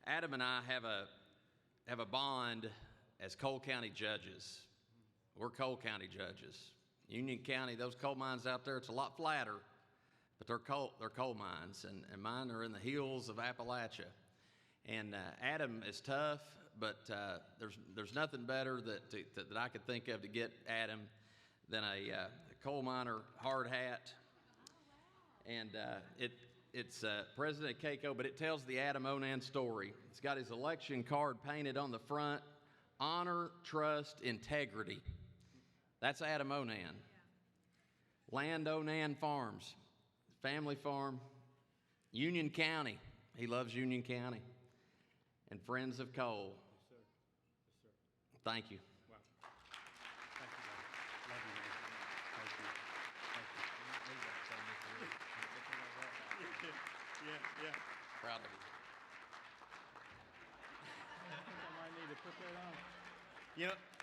Adam and I have a bond as Cole County judges. We're Cole County judges. Union County, those coal mines out there, it's a lot flatter, but they're coal mines, and mine are in the hills of Appalachia. And Adam is tough, but there's nothing better that I could think of to get Adam than a coal miner hard hat. And it's President of KACo, but it tells the Adam Onan story. It's got his election card painted on the front: honor, trust, integrity. That's Adam Onan. Land Onan Farms, family farm. Union County, he loves Union County. And Friends of Coal. Yes, sir. Yes, sir. Thank you. Wow. Thank you, guys. Love you, guys. Thank you. Yeah. Proud of you. I think I might need to put that on.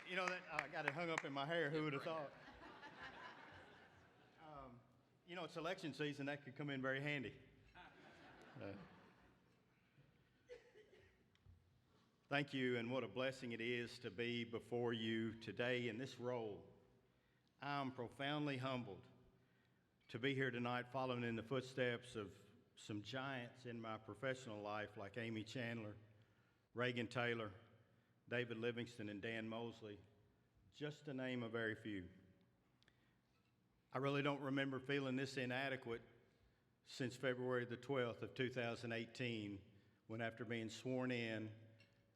You know that I got it hung up in my hair. Who would have thought? It's election season. That could come in very handy. Thank you, and what a blessing it is to be before you today in this role. I'm profoundly humbled to be here tonight following in the footsteps of some giants in my professional life like Amy Chandler, Reagan Taylor, David Livingston, and Dan Mosley, just to name a very few. I really don't remember feeling this inadequate since February the 12th of 2018, when after being sworn in,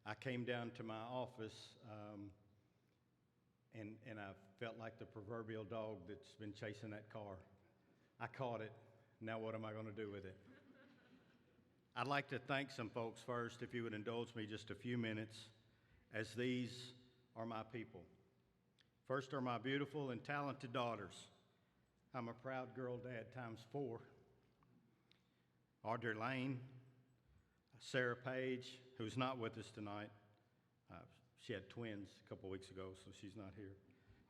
I came down to my office and I felt like the proverbial dog that's been chasing that car. I caught it. Now what am I going to do with it? I'd like to thank some folks first, if you would indulge me just a few minutes, as these are my people. First are my beautiful and talented daughters. I'm a proud girl dad times 4. Audrey Lane, Sarah Page, who's not with us tonight. She had twins a couple weeks ago, so she's not here.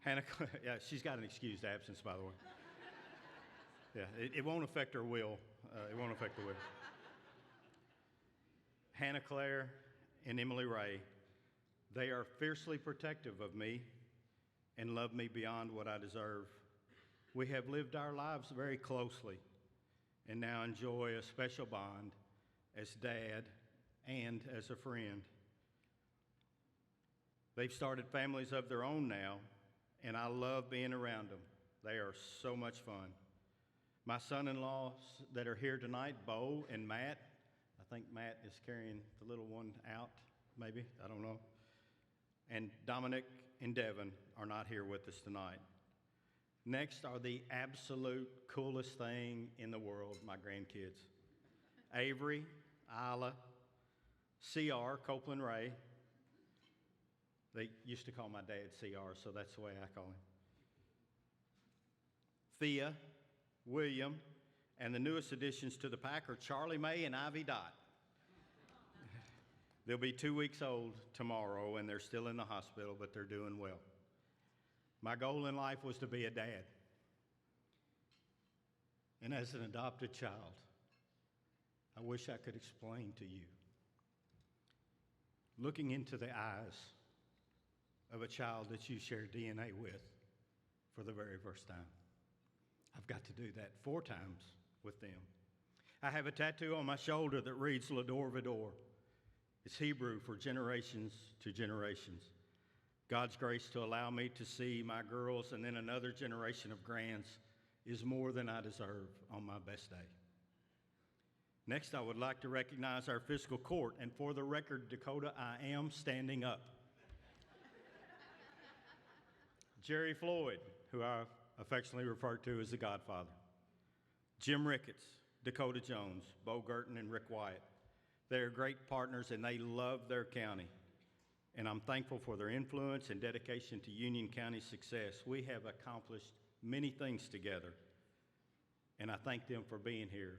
Hannah, yeah, she's got an excused absence, by the way. Yeah, it won't affect her will. It won't affect the will. Hannah Claire and Emily Ray, they are fiercely protective of me and love me beyond what I deserve. We have lived our lives very closely and now enjoy a special bond as dad and as a friend. They've started families of their own now, and I love being around them. They are so much fun. My son-in-laws that are here tonight, Bo and Matt, I think Matt is carrying the little one out, maybe, I don't know. And Dominic and Devin are not here with us tonight. Next are the absolute coolest thing in the world, my grandkids. Avery, Isla, CR, Copeland Ray. They used to call my dad CR, so that's the way I call him. Thea, William, and the newest additions to the pack are Charlie Mae and Ivy Dot. They'll be 2 weeks old tomorrow, and they're still in the hospital, but they're doing well. My goal in life was to be a dad. And as an adopted child, I wish I could explain to you, looking into the eyes of a child that you share DNA with for the very first time. I've got to do that 4 times with them. I have a tattoo on my shoulder that reads Lador Vidor. It's Hebrew for generations to generations. God's grace to allow me to see my girls and then another generation of grands is more than I deserve on my best day. Next, I would like to recognize our fiscal court, and for the record, Dakota, I am standing up. Jerry Floyd, who I affectionately refer to as the Godfather. Jim Ricketts, Dakota Jones, Bo Gurton, and Rick Wyatt. They are great partners, and they love their county. And I'm thankful for their influence and dedication to Union County's success. We have accomplished many things together, and I thank them for being here.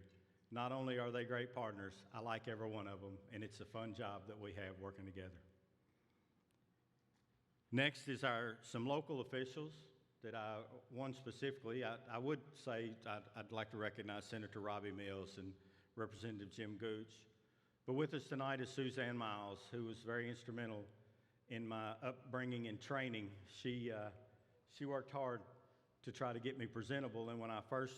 Not only are they great partners, I like every one of them, and it's a fun job that we have working together. Next is some local officials that one specifically, I would say I'd like to recognize Senator Robbie Mills and Representative Jim Gooch. But with us tonight is Suzanne Miles, who was very instrumental in my upbringing and training. She worked hard to try to get me presentable, and when I first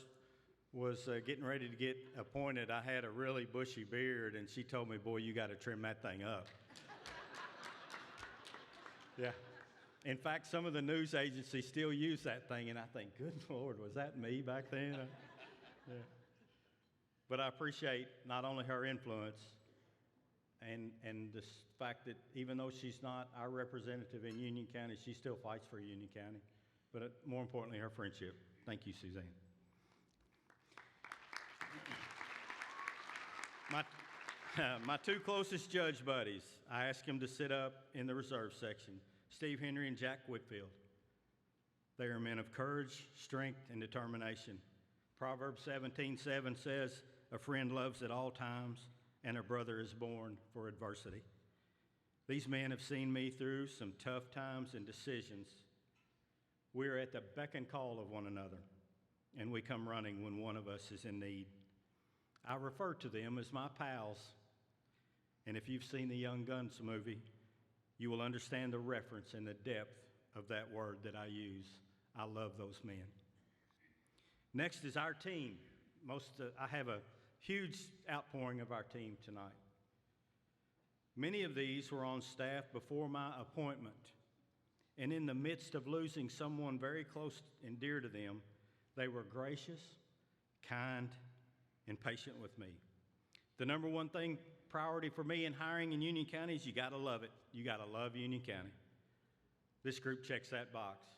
was getting ready to get appointed, I had a really bushy beard, and she told me, boy, you got to trim that thing up. Yeah. In fact, some of the news agencies still use that thing, and I think, good Lord, was that me back then? Yeah. But I appreciate not only her influence and the fact that even though she's not our representative in Union County, she still fights for Union County. But more importantly, her friendship. Thank you, Suzanne. My two closest judge buddies, I asked them to sit up in the reserve section, Steve Henry and Jack Whitfield. They are men of courage, strength, and determination. Proverbs 17:7 says, a friend loves at all times, and a brother is born for adversity. These men have seen me through some tough times and decisions. We are at the beck and call of one another, and we come running when one of us is in need. I refer to them as my pals, and if you've seen the Young Guns movie, you will understand the reference and the depth of that word that I use. I love those men. Next is our team. I have a huge outpouring of our team tonight. Many of these were on staff before my appointment, and in the midst of losing someone very close and dear to them, they were gracious, kind, and patient with me. The number one priority for me in hiring in Union County is you gotta love it. You gotta love Union County. This group checks that box.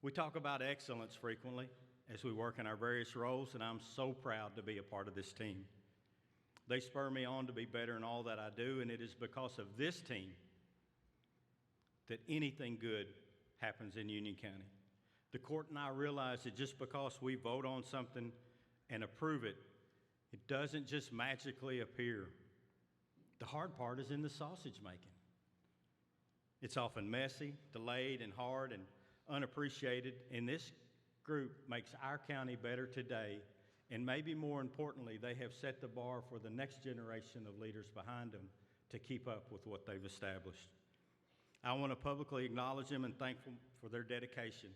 We talk about excellence frequently as we work in our various roles, and I'm so proud to be a part of this team. They spur me on to be better in all that I do, and it is because of this team that anything good happens in Union County. The court and I realize that just because we vote on something and approve it, it doesn't just magically appear. The hard part is in the sausage making. It's often messy, delayed, and hard, and unappreciated, and this group makes our county better today, and maybe more importantly, they have set the bar for the next generation of leaders behind them to keep up with what they've established. I want to publicly acknowledge them and thank them for their dedication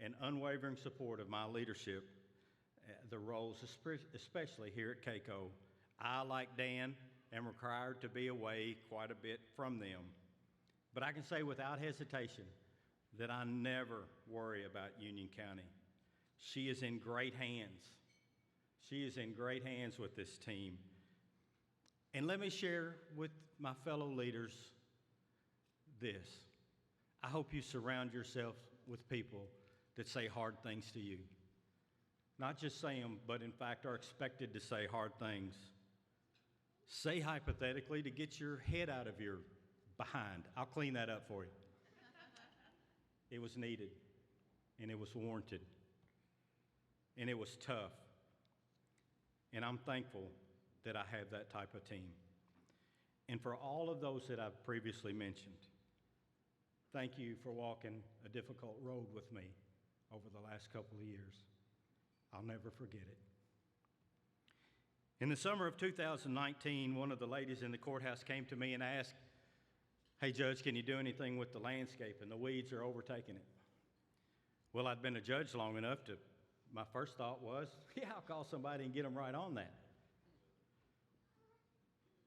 and unwavering support of my leadership, the roles, especially here at KACo. I, like Dan, am required to be away quite a bit from them, but I can say without hesitation that I never worry about Union County. She is in great hands. She is in great hands with this team. And let me share with my fellow leaders this. I hope you surround yourself with people that say hard things to you. Not just say them, but in fact are expected to say hard things. Say hypothetically to get your head out of your behind. I'll clean that up for you. It was needed, and it was warranted, and it was tough. And I'm thankful that I have that type of team. And for all of those that I've previously mentioned, thank you for walking a difficult road with me over the last couple of years. I'll never forget it. In the summer of 2019, one of the ladies in the courthouse came to me and asked, hey, Judge, can you do anything with the landscape? And the weeds are overtaking it. Well, I'd been a judge long enough my first thought was, yeah, I'll call somebody and get them right on that.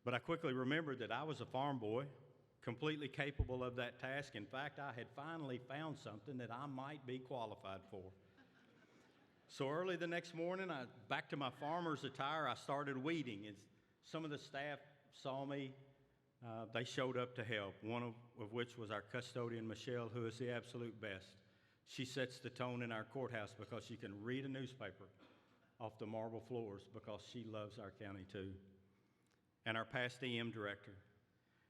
But I quickly remembered that I was a farm boy, completely capable of that task. In fact, I had finally found something that I might be qualified for. So early the next morning, back to my farmer's attire, I started weeding. And some of the staff saw me. They showed up to help, one of which was our custodian, Michelle, who is the absolute best. She sets the tone in our courthouse because she can read a newspaper off the marble floors because she loves our county too. And our past EM director.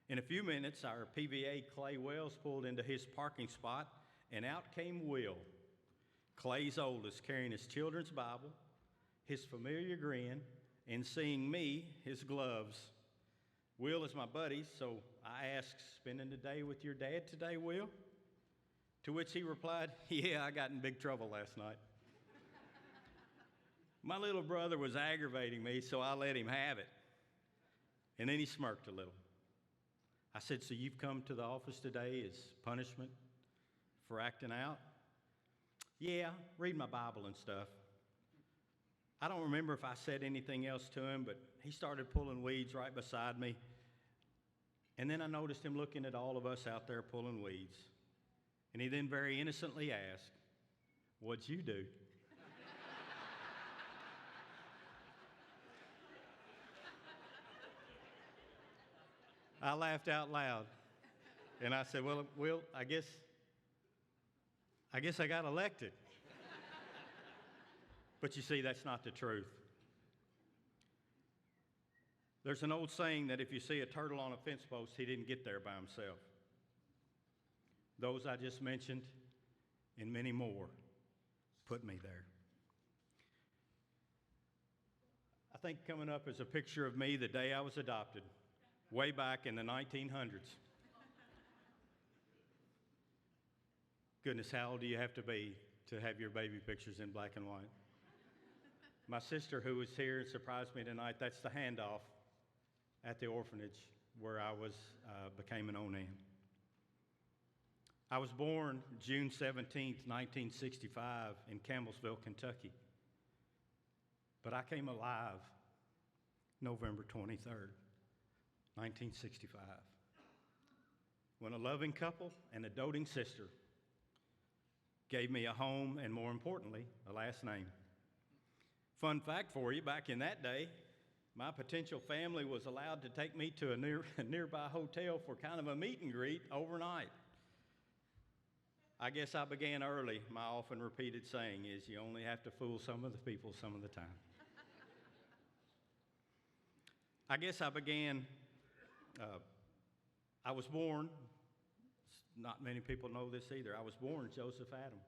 In a few minutes, our PVA, Clay Wells, pulled into his parking spot, and out came Will, Clay's oldest, carrying his children's Bible, his familiar grin, and seeing me, his gloves. Will is my buddy, so I asked, spending the day with your dad today, Will? To which he replied, yeah, I got in big trouble last night. My little brother was aggravating me, so I let him have it. And then he smirked a little. I said, so you've come to the office today as punishment for acting out? Yeah, read my Bible and stuff. I don't remember if I said anything else to him, but he started pulling weeds right beside me. And then I noticed him looking at all of us out there pulling weeds. And he then very innocently asked, what'd you do? I laughed out loud. And I said, well, Will, I guess I got elected. But you see, that's not the truth. There's an old saying that if you see a turtle on a fence post, he didn't get there by himself. Those I just mentioned and many more put me there. I think coming up is a picture of me the day I was adopted, way back in the 1900s. Goodness, how old do you have to be to have your baby pictures in black and white? My sister, who was here and surprised me tonight, that's the handoff at the orphanage where I became an O-Nan. I was born June 17th, 1965 in Campbellsville, Kentucky. But I came alive November 23rd, 1965, when a loving couple and a doting sister gave me a home and, more importantly, a last name. Fun fact for you, back in that day, my potential family was allowed to take me to a nearby hotel for kind of a meet and greet overnight. I guess I began early. My often repeated saying is, you only have to fool some of the people some of the time. I guess I began, I was born, not many people know this either, I was born Joseph Adam,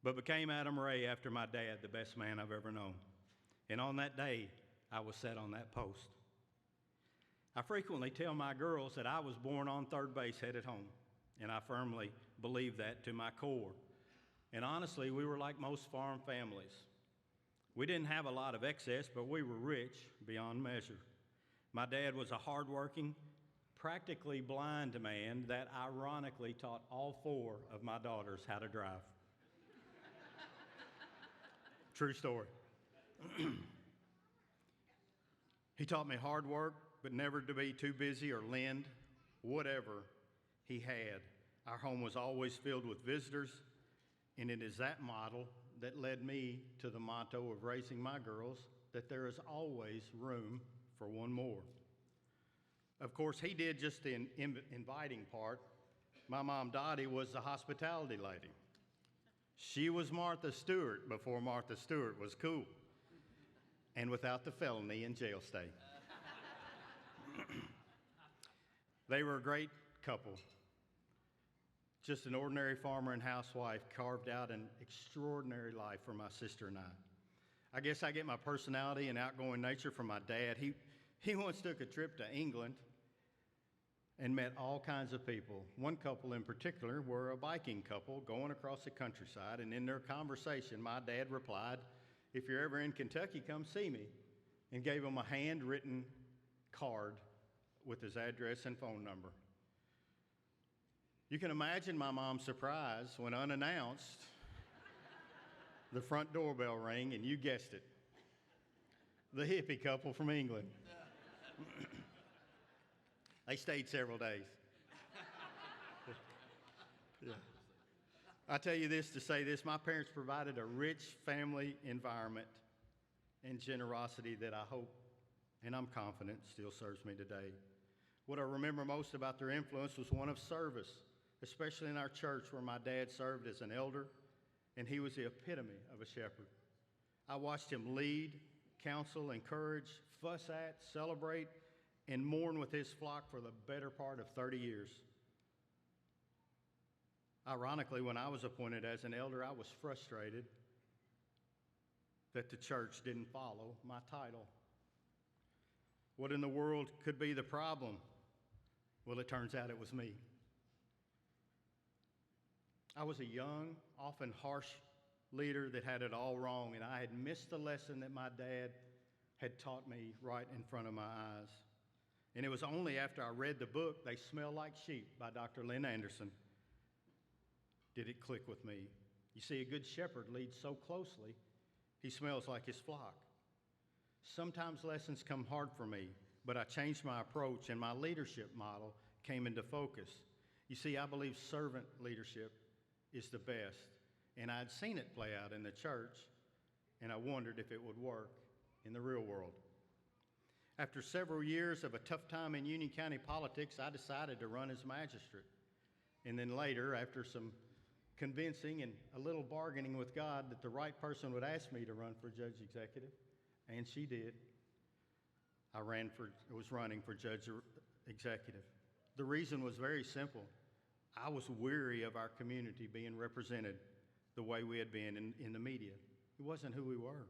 but became Adam Ray after my dad, the best man I've ever known. And on that day, I was set on that post. I frequently tell my girls that I was born on third base headed home, and I firmly believe that to my core. And honestly, we were like most farm families. We didn't have a lot of excess, but we were rich beyond measure. My dad was a hardworking, practically blind man that ironically taught all four of my daughters how to drive. True story. He taught me hard work, but never to be too busy or lend whatever he had. Our home was always filled with visitors, and it is that model that led me to the motto of raising my girls, that there is always room for one more. Of course, he did just the inviting part. My mom, Dottie, was the hospitality lady. She was Martha Stewart before Martha Stewart was cool, and without the felony and jail stay. They were a great couple. Just an ordinary farmer and housewife carved out an extraordinary life for my sister and I. I guess I get my personality and outgoing nature from my dad. He once took a trip to England and met all kinds of people. One couple in particular were a biking couple going across the countryside, and in their conversation, my dad replied, "If you're ever in Kentucky, come see me," and gave them a handwritten card with his address and phone number. You can imagine my mom's surprise when, unannounced, the front doorbell rang, and you guessed it, the hippie couple from England. They stayed several days. Yeah. I tell you this to say this, my parents provided a rich family environment and generosity that I hope, and I'm confident, still serves me today. What I remember most about their influence was one of service, especially in our church where my dad served as an elder, and he was the epitome of a shepherd. I watched him lead, counsel, encourage, fuss at, celebrate, and mourn with his flock for the better part of 30 years. Ironically, when I was appointed as an elder, I was frustrated that the church didn't follow my title. What in the world could be the problem? Well, it turns out it was me. I was a young, often harsh leader that had it all wrong, and I had missed the lesson that my dad had taught me right in front of my eyes. And it was only after I read the book, They Smell Like Sheep by Dr. Lynn Anderson, did it click with me. You see, a good shepherd leads so closely, he smells like his flock. Sometimes lessons come hard for me, but I changed my approach and my leadership model came into focus. You see, I believe servant leadership is the best, and I'd seen it play out in the church, and I wondered if it would work in the real world. After several years of a tough time in Union County politics, I decided to run as magistrate. And then later, after some convincing and a little bargaining with God that the right person would ask me to run for judge executive, and she did, I was running for judge executive. The reason was very simple. I was weary of our community being represented the way we had been in the media. It wasn't who we were.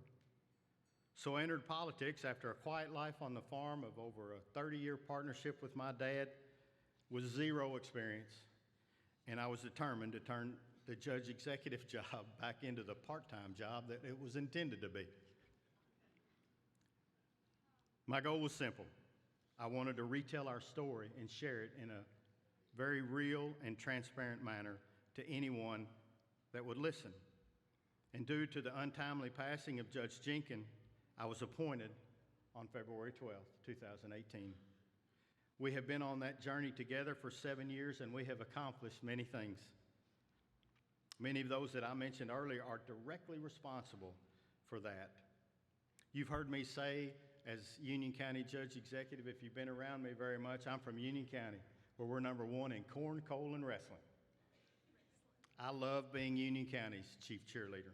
So I entered politics after a quiet life on the farm of over a 30-year partnership with my dad with zero experience. And I was determined to turn the judge executive job back into the part-time job that it was intended to be. My goal was simple. I wanted to retell our story and share it in a very real and transparent manner to anyone that would listen. And due to the untimely passing of Judge Jenkins, I was appointed on February 12th, 2018. We have been on that journey together for 7 years, and we have accomplished many things. Many of those that I mentioned earlier are directly responsible for that. You've heard me say, as Union County Judge Executive, if you've been around me very much, I'm from Union County, where we're number one in corn, coal, and wrestling. I love being Union County's chief cheerleader.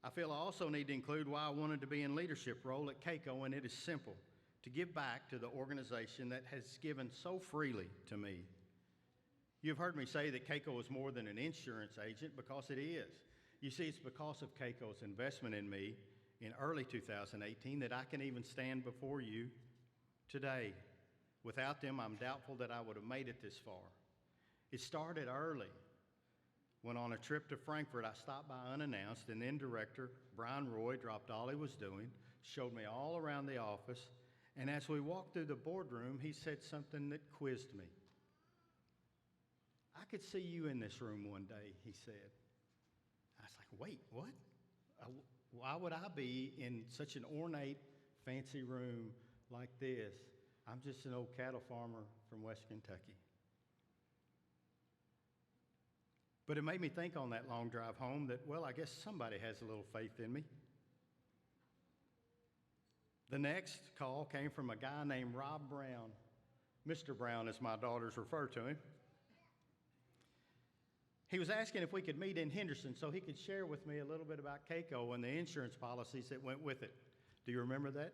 I feel I also need to include why I wanted to be in leadership role at KACo, and it is simple: to give back to the organization that has given so freely to me. You've heard me say that KACo is more than an insurance agent, because it is. You see, it's because of KACo's investment in me in early 2018 that I can even stand before you today. Without them, I'm doubtful that I would have made it this far. It started early, when on a trip to Frankfurt, I stopped by unannounced, and then Director Brian Roy dropped all he was doing, showed me all around the office, and as we walked through the boardroom, he said something that quizzed me. "I could see you in this room one day," he said. I was like, "Wait, what? Why would I be in such an ornate, fancy room like this? I'm just an old cattle farmer from West Kentucky." But it made me think on that long drive home that, well, I guess somebody has a little faith in me. The next call came from a guy named Rob Brown. Mr. Brown, as my daughters refer to him. He was asking if we could meet in Henderson so he could share with me a little bit about KACo and the insurance policies that went with it. Do you remember that?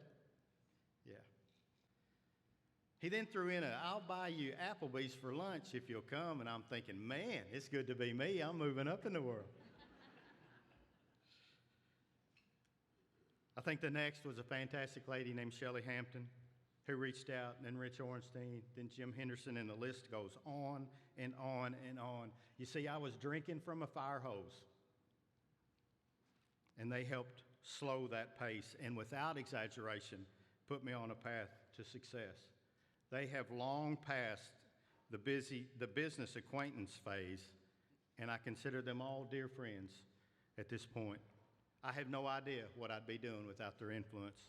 Yeah. He then threw in "I'll buy you Applebee's for lunch if you'll come," and I'm thinking, man, it's good to be me. I'm moving up in the world. I think the next was a fantastic lady named Shelley Hampton, who reached out, and then Rich Ornstein, then Jim Henderson, and the list goes on and on and on. You see, I was drinking from a fire hose, and they helped slow that pace, and without exaggeration, put me on a path to success. They have long passed the business acquaintance phase, and I consider them all dear friends at this point. I have no idea what I'd be doing without their influence.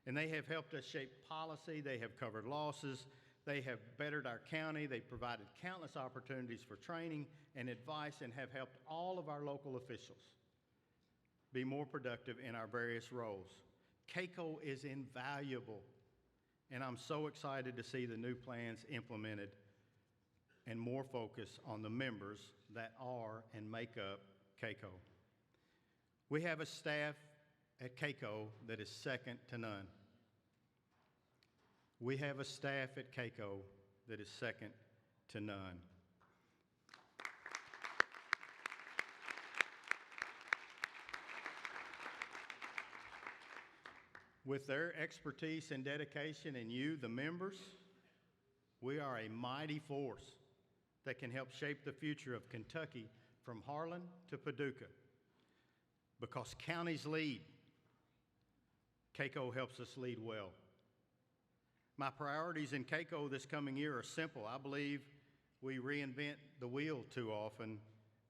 And they have helped us shape policy, they have covered losses, they have bettered our county, they've provided countless opportunities for training and advice, and have helped all of our local officials be more productive in our various roles. KACo is invaluable, and I'm so excited to see the new plans implemented and more focus on the members that are and make up KACo. We have a staff at KACo that is second to none. We have a staff at KACo that is second to none. With their expertise and dedication, and you, the members, we are a mighty force that can help shape the future of Kentucky from Harlan to Paducah. Because counties lead, KACo helps us lead well. My priorities in KACo this coming year are simple. I believe we reinvent the wheel too often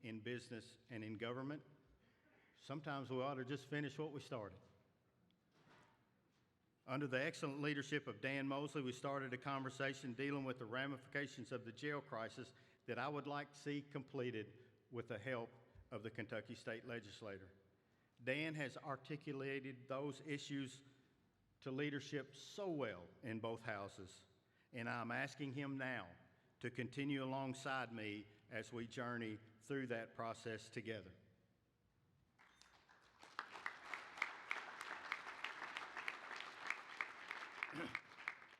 in business and in government. Sometimes we ought to just finish what we started. Under the excellent leadership of Dan Mosley, we started a conversation dealing with the ramifications of the jail crisis that I would like to see completed with the help of the Kentucky State Legislature. Dan has articulated those issues to leadership so well in both houses, and I'm asking him now to continue alongside me as we journey through that process together.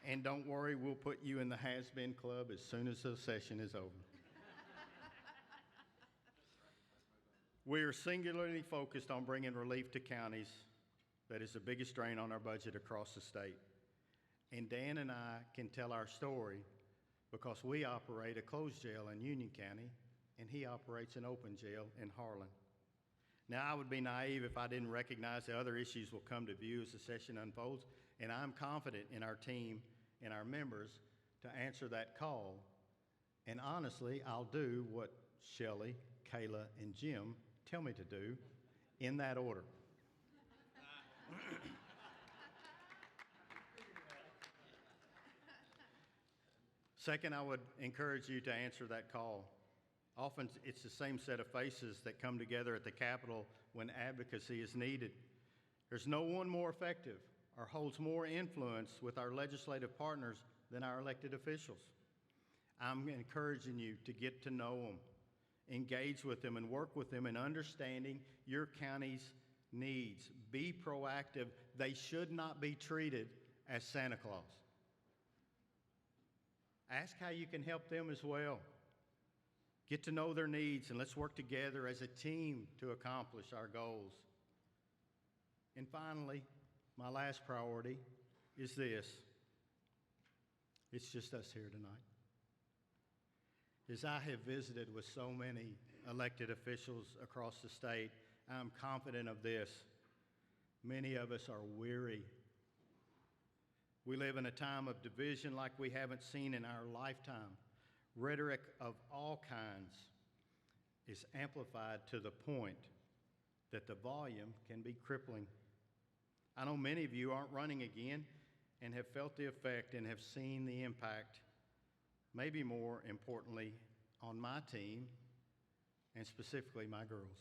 And don't worry, we'll put you in the has-been club as soon as the session is over. We are singularly focused on bringing relief to counties that is the biggest drain on our budget across the state. And Dan and I can tell our story because we operate a closed jail in Union County, and he operates an open jail in Harlan. Now, I would be naive if I didn't recognize the other issues will come to view as the session unfolds, and I'm confident in our team and our members to answer that call. And honestly, I'll do what Shelley, Kayla, and Jim tell me to do in that order. Second, I would encourage you to answer that call. Often it's the same set of faces that come together at the Capitol when advocacy is needed. There's no one more effective or holds more influence with our legislative partners than our elected officials. I'm encouraging you to get to know them, engage with them, and work with them in understanding your county's needs. Be proactive. They should not be treated as Santa Claus. Ask how you can help them as well. Get to know their needs, and let's work together as a team to accomplish our goals. And finally, my last priority is this. It's just us here tonight. As I have visited with so many elected officials across the state, I'm confident of this. Many of us are weary. We live in a time of division like we haven't seen in our lifetime. Rhetoric of all kinds is amplified to the point that the volume can be crippling. I know many of you aren't running again and have felt the effect and have seen the impact, maybe more importantly, on my team and specifically my girls.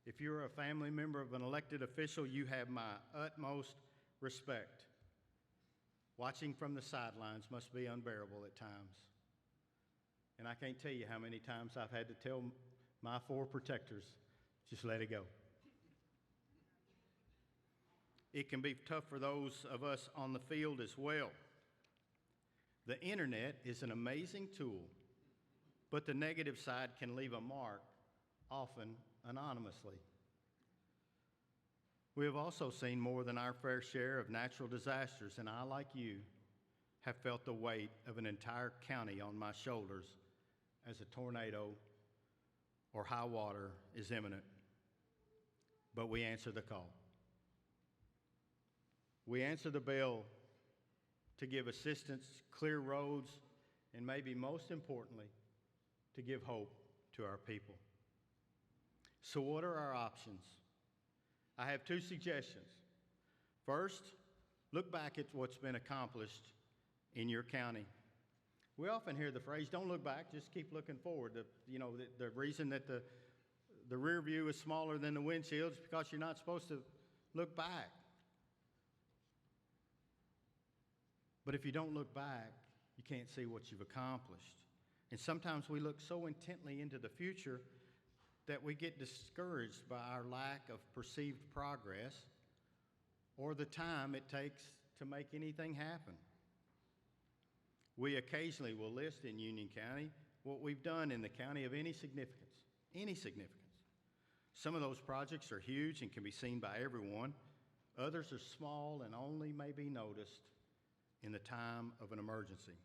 If you're a family member of an elected official, you have my utmost respect. Watching from the sidelines must be unbearable at times. And I can't tell you how many times I've had to tell my 4 protectors, just let it go. It can be tough for those of us on the field as well. The internet is an amazing tool, but the negative side can leave a mark, often anonymously. We have also seen more than our fair share of natural disasters, and I, like you, have felt the weight of an entire county on my shoulders as a tornado or high water is imminent. But we answer the call. We answer the bell to give assistance, clear roads, and maybe most importantly, to give hope to our people. So what are our options? I have 2 suggestions. First, look back at what's been accomplished in your county. We often hear the phrase, don't look back, just keep looking forward. The reason that the rear view is smaller than the windshield is because you're not supposed to look back. But if you don't look back, you can't see what you've accomplished. And sometimes we look so intently into the future that we get discouraged by our lack of perceived progress or the time it takes to make anything happen. We occasionally will list in Union County what we've done in the county of any significance. Some of those projects are huge and can be seen by everyone. Others are small and only may be noticed in the time of an emergency.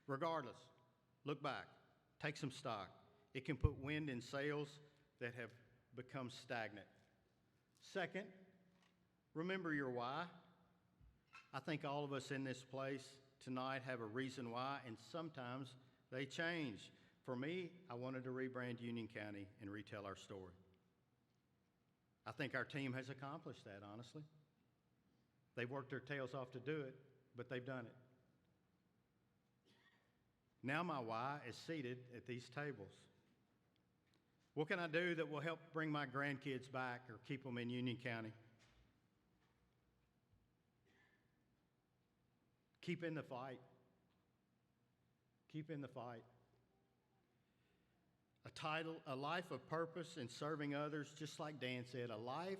Regardless, look back, take some stock. It can put wind in sails that have become stagnant. Second, Remember your why. I think all of us in this place tonight have a reason why, and sometimes they change. For me, I wanted to rebrand Union County and retell our story. I think our team has accomplished that, honestly. They've worked their tails off to do it, but they've done it. Now my why is seated at these tables. What can I do that will help bring my grandkids back or keep them in Union County? Keep in the fight. Keep in the fight. A title, a life of purpose in serving others, just like Dan said, a life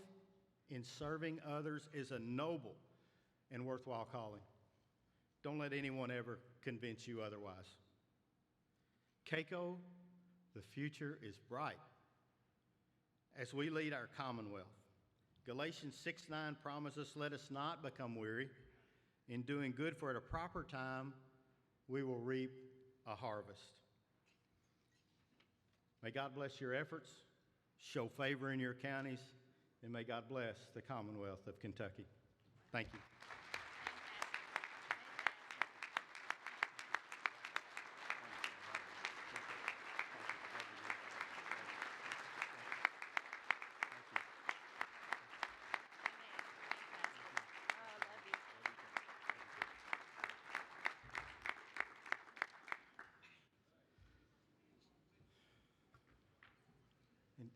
in serving others is a noble and worthwhile calling. Don't let anyone ever convince you otherwise. KACo, the future is bright as we lead our Commonwealth. Galatians 6:9 promises, let us not become weary in doing good, for at a proper time we will reap a harvest. May God bless your efforts, show favor in your counties, and may God bless the Commonwealth of Kentucky. Thank you.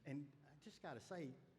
And I just got to say, did